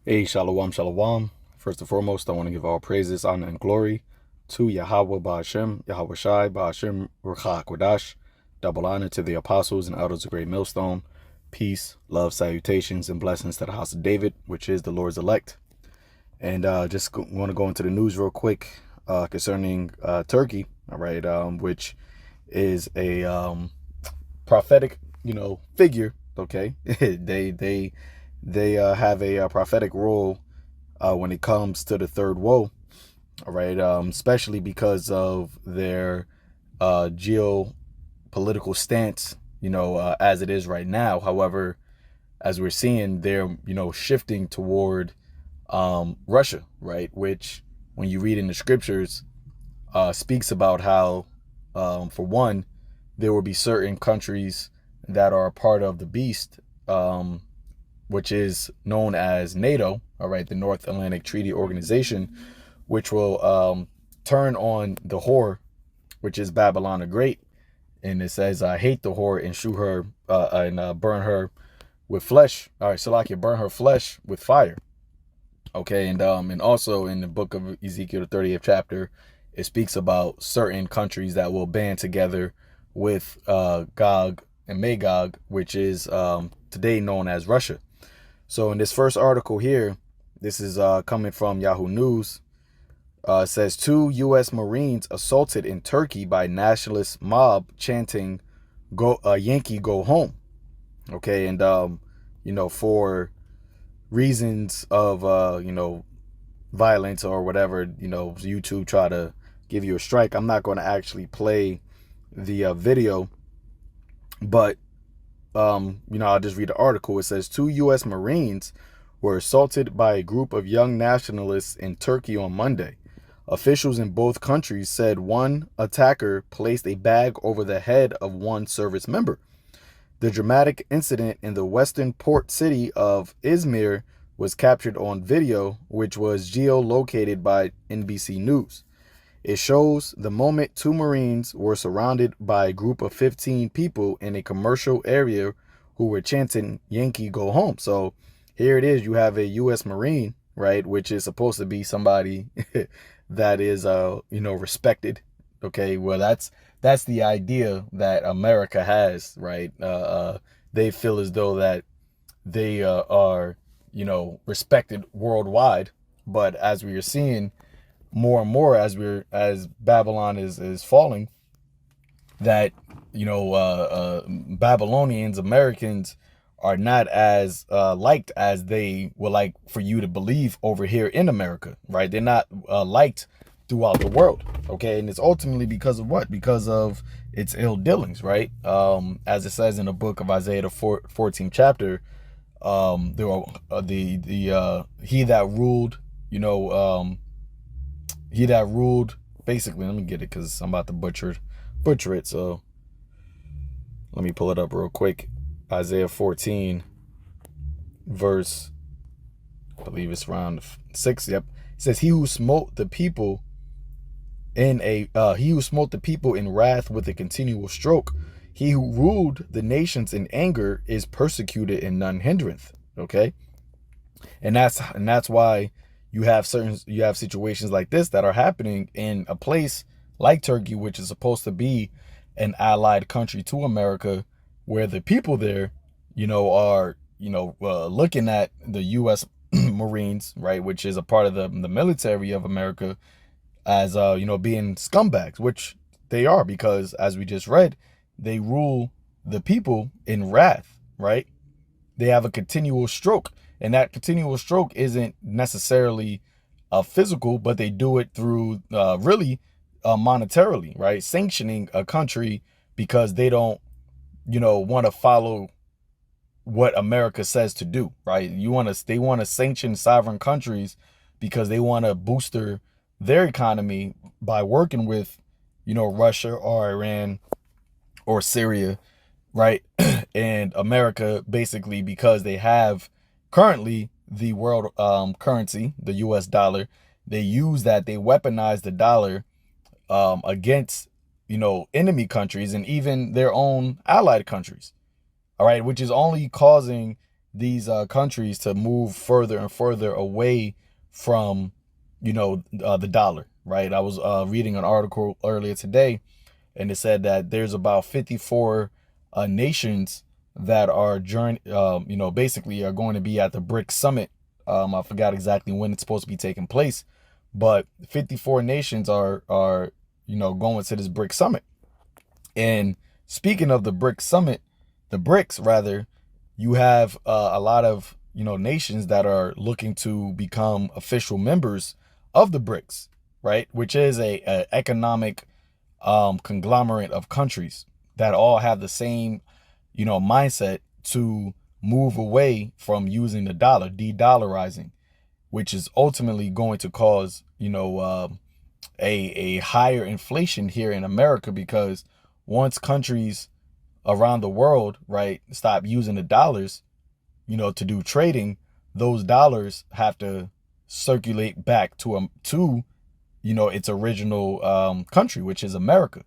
Hey, shalom, shalom. First and foremost, I want to give all praises, honor, and glory to Yahweh Ba'ashem, Yahweh Shai, Ba'ashem, Ruach HaKodash. Double honor to the apostles and elders of Great Millstone. Peace, love, salutations, and blessings to the house of David, which is the Lord's elect. And just want to go into the news real quick concerning Turkey, all right, which is a prophetic, figure. Okay, they have a prophetic role when it comes to the third woe. All right, especially because of their geopolitical stance, as it is right now. However, as we're seeing, they're shifting toward Russia, right? Which, when you read in the scriptures, speaks about how, for one, there will be certain countries that are a part of the beast, which is known as NATO, all right, the North Atlantic Treaty Organization, which will turn on the whore, which is Babylon the Great. And it says, I hate the whore and shoot her and burn her with flesh. All right, so I can burn her flesh with fire. Okay, and also in the book of Ezekiel, the 30th chapter, it speaks about certain countries that will band together with Gog and Magog, which is today known as Russia. So in this first article here, this is coming from Yahoo News. It says 2 U.S. Marines assaulted in Turkey by nationalist mob chanting "Go Yankee, go home." Okay, and for reasons of violence or whatever, YouTube try to give you a strike. I'm not going to actually play the video, but I'll just read the article. It says 2 U.S. Marines were assaulted by a group of young nationalists in Turkey on Monday. Officials in both countries said one attacker placed a bag over the head of one service member. The dramatic incident in the western port city of Izmir was captured on video, which was geolocated by NBC News. It shows the moment 2 Marines were surrounded by a group of 15 people in a commercial area who were chanting "Yankee, go home." So here it is. You have a U.S. Marine, right, which is supposed to be somebody that is, respected. Okay, well, that's the idea that America has, right? They feel as though that they are, respected worldwide. But as we are seeing more and more, as Babylon is falling, that Babylonians, Americans, are not as liked as they would like for you to believe over here in America, right? They're not liked throughout the world, okay? And it's ultimately because of what? Because of its ill dealings, right? As it says in the book of Isaiah, the 14th chapter, there were he that ruled, he that ruled. Basically, let me get it because I'm about to butcher it. So let me pull it up real quick. Isaiah 14, verse, I believe it's around 6. Yep. It says, he who smote the people in wrath with a continual stroke. He who ruled the nations in anger is persecuted, and none hindereth. Okay. And that's why you have situations like this that are happening in a place like Turkey, which is supposed to be an allied country to America, where the people there, are, looking at the U.S. Marines, right, which is a part of the military of America, as, being scumbags, which they are, because as we just read, they rule the people in wrath, right? They have a continual stroke, and that continual stroke isn't necessarily physical, but they do it through really monetarily, right? Sanctioning a country because they don't, want to follow what America says to do, right? They want to sanction sovereign countries because they want to booster their economy by working with, Russia or Iran or Syria, right? And America, basically, because they have currently the world currency, the US dollar, they use that, they weaponize the dollar against, enemy countries and even their own allied countries. All right, which is only causing these countries to move further and further away from, the dollar, right? I was reading an article earlier today, and it said that there's about 54 nations that are basically are going to be at the Brics summit. I forgot exactly when it's supposed to be taking place, but 54 nations are going to this Brics summit. And speaking of the Brics summit, the Brics rather, you have a lot of nations that are looking to become official members of the Brics, right? Which is a economic conglomerate of countries that all have the same mindset to move away from using the dollar, de-dollarizing, which is ultimately going to cause a higher inflation here in America, because once countries around the world, right, stop using the dollars, to do trading, those dollars have to circulate back to its original country, which is America.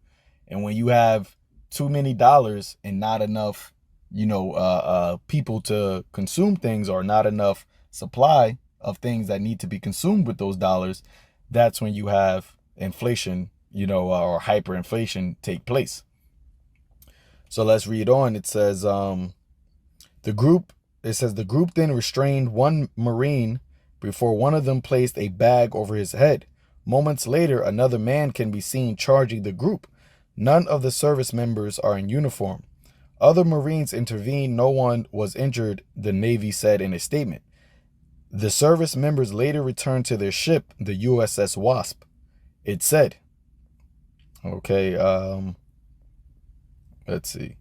And when you have too many dollars and not enough, people to consume things, or not enough supply of things that need to be consumed with those dollars, that's when you have inflation, or hyperinflation take place. So let's read on. It says, the group then restrained one Marine before one of them placed a bag over his head. Moments later, another man can be seen charging the group. None of the service members are in uniform. Other Marines intervened. No one was injured, the Navy said in a statement. The service members later returned to their ship, the USS Wasp, it said. Okay, let's see.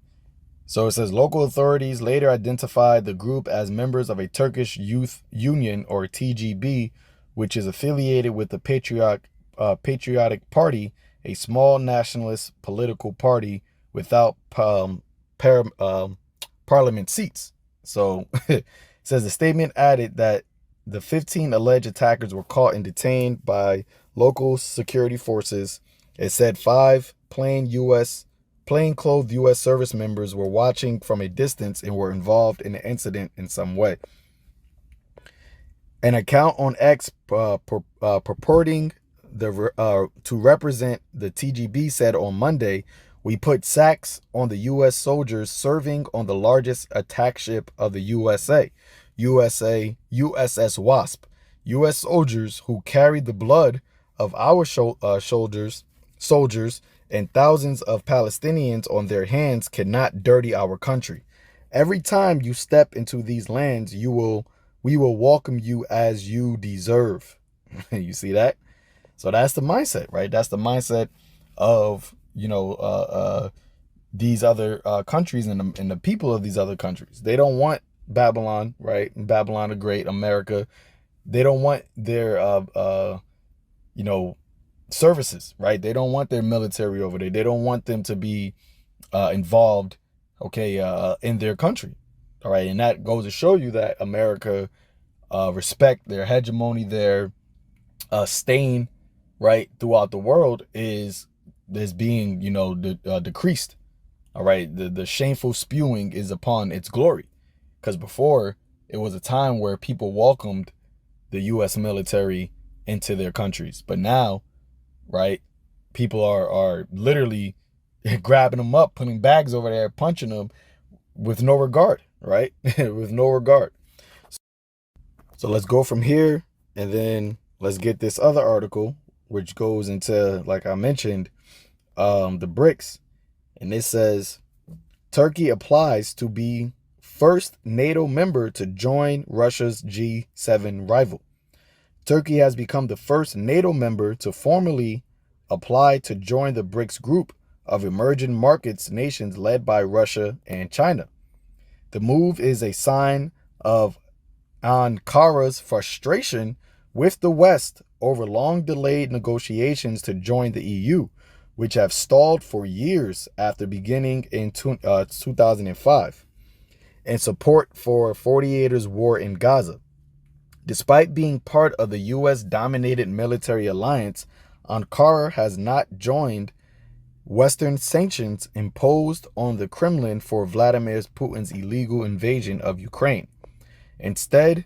So it says local authorities later identified the group as members of a Turkish Youth Union, or TGB, which is affiliated with the Patriotic Party, a small nationalist political party without parliament seats. So it says the statement added that the 15 alleged attackers were caught and detained by local security forces. It said 5 plainclothed U.S. service members were watching from a distance and were involved in the incident in some way. An account on X purporting to represent the TGB said on Monday, "We put sacks on the U.S. soldiers serving on the largest attack ship of the USS Wasp. U.S. soldiers who carried the blood of our soldiers and thousands of Palestinians on their hands cannot dirty our country. Every time you step into these lands, we will welcome you as you deserve." You see that? So that's the mindset, right? That's the mindset of these other countries and the people of these other countries. They don't want Babylon, right? Babylon the Great, America. They don't want their services, right? They don't want their military over there. They don't want them to be involved, in their country. All right. And that goes to show you that America respect their hegemony, their stain, right, throughout the world is being, decreased. All right. The shameful spewing is upon its glory. Because before, it was a time where people welcomed the U.S. military into their countries. But now, right, people are literally grabbing them up, putting bags over there, punching them with no regard, right? With no regard. So let's go from here, and then let's get this other article, which goes into, like I mentioned, the Brics. And it says, Turkey applies to be first NATO member to join Russia's G7 rival. Turkey has become the first NATO member to formally apply to join the Brics group of emerging markets nations led by Russia and China. The move is a sign of Ankara's frustration with the West over long-delayed negotiations to join the EU, which have stalled for years after beginning in 2005, and support for 48ers' war in Gaza. Despite being part of the U.S.-dominated military alliance, Ankara has not joined Western sanctions imposed on the Kremlin for Vladimir Putin's illegal invasion of Ukraine. Instead,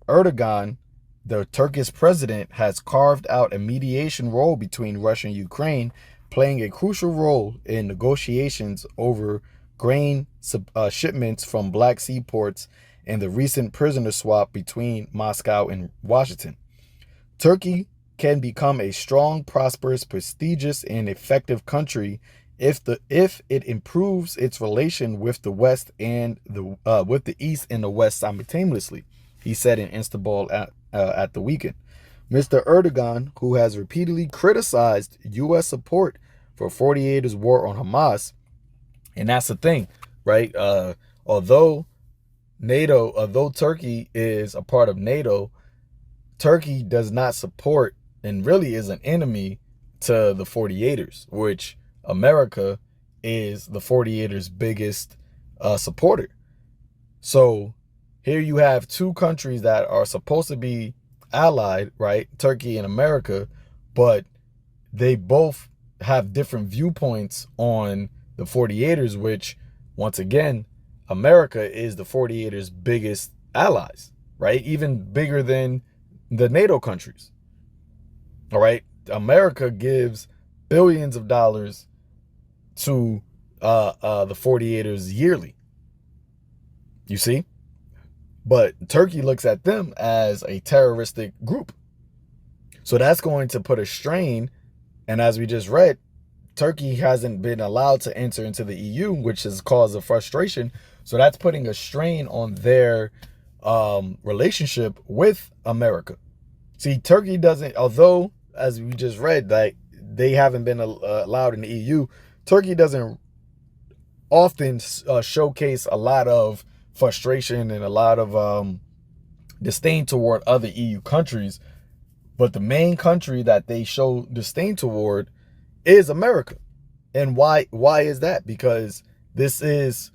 Erdogan, the Turkish president, has carved out a mediation role between Russia and Ukraine, playing a crucial role in negotiations over grain shipments from Black Sea ports and the recent prisoner swap between Moscow and Washington. Turkey can become a strong, prosperous, prestigious, and effective country if it improves its relation with the West and with the East and the West simultaneously, he said in Istanbul at the weekend. Mr. Erdogan, who has repeatedly criticized U.S. support for 48ers' war on Hamas, and that's the thing, right? Although Turkey is a part of NATO, Turkey does not support and really is an enemy to the 48ers, which America is the 48ers' biggest supporter. So here you have two countries that are supposed to be allied, right? Turkey and America, but they both have different viewpoints on the 48ers, which, once again, America is the 48ers' biggest allies, right? Even bigger than the NATO countries. All right. America gives billions of dollars to the 48ers yearly. You see? But Turkey looks at them as a terroristic group. So that's going to put a strain. And as we just read, Turkey hasn't been allowed to enter into the EU, which has caused a frustration. So that's putting a strain on their relationship with America. See, Turkey doesn't, although, as we just read, that they haven't been allowed in the EU, Turkey doesn't often showcase a lot of frustration and a lot of disdain toward other EU countries. But the main country that they show disdain toward is America. And why is that? Because this is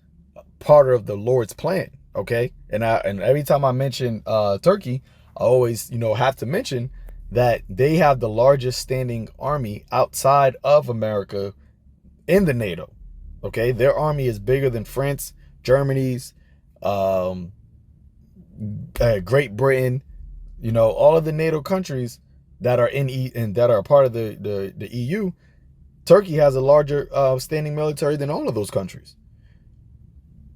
part of the Lord's plan, okay? And every time I mention Turkey, I always, have to mention that they have the largest standing army outside of America in the NATO. Okay, their army is bigger than France, Germany's, Great Britain, all of the NATO countries that are and that are part of the EU. Turkey has a larger standing military than all of those countries.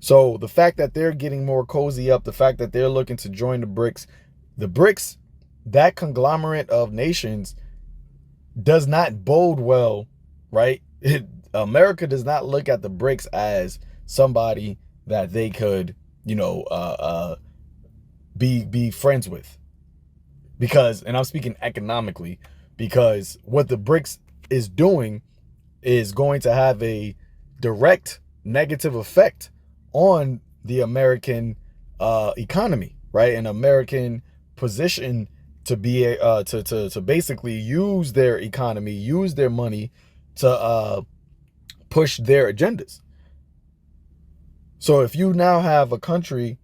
So the fact that they're getting more cozy up, the fact that they're looking to join the BRICS, that conglomerate of nations does not bode well, right? America does not look at the BRICS as somebody that they could, be friends with. Because, and I'm speaking economically, because what the BRICS is doing is going to have a direct negative effect on the American economy, right? An American position to be to basically use their economy, use their money to push their agendas. So if you now have a country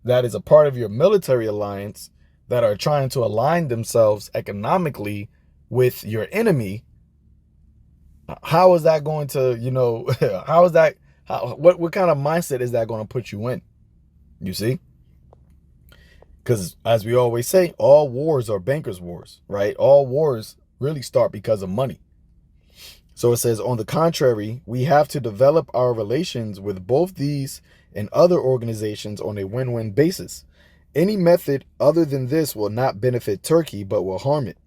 that is a part of your military alliance that are trying to align themselves economically with your enemy, how is that going to, what kind of mindset is that going to put you in? You see? Because as we always say, all wars are bankers' wars, right? All wars really start because of money. So it says, on the contrary, we have to develop our relations with both these and other organizations on a win-win basis. Any method other than this will not benefit Turkey, but will harm it.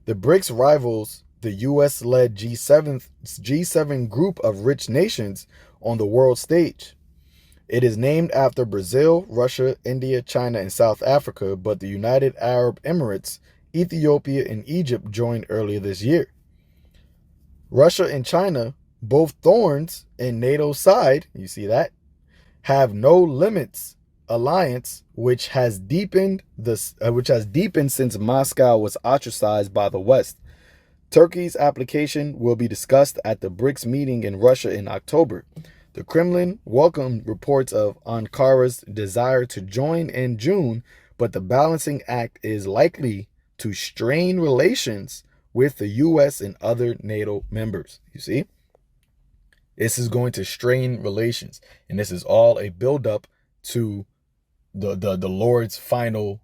The BRICS rivals the U.S.-led G7 group of rich nations on the world stage. It is named after Brazil, Russia, India, China, and South Africa, but the United Arab Emirates, Ethiopia, and Egypt joined earlier this year. Russia and China, both thorns in NATO's side, you see that, have no limits alliance, which has deepened since Moscow was ostracized by the West. Turkey's application will be discussed at the BRICS meeting in Russia in October. The Kremlin welcomed reports of Ankara's desire to join in June, but the balancing act is likely to strain relations with the U.S. and other NATO members. You see? This is going to strain relations, and this is all a buildup to the Lord's final,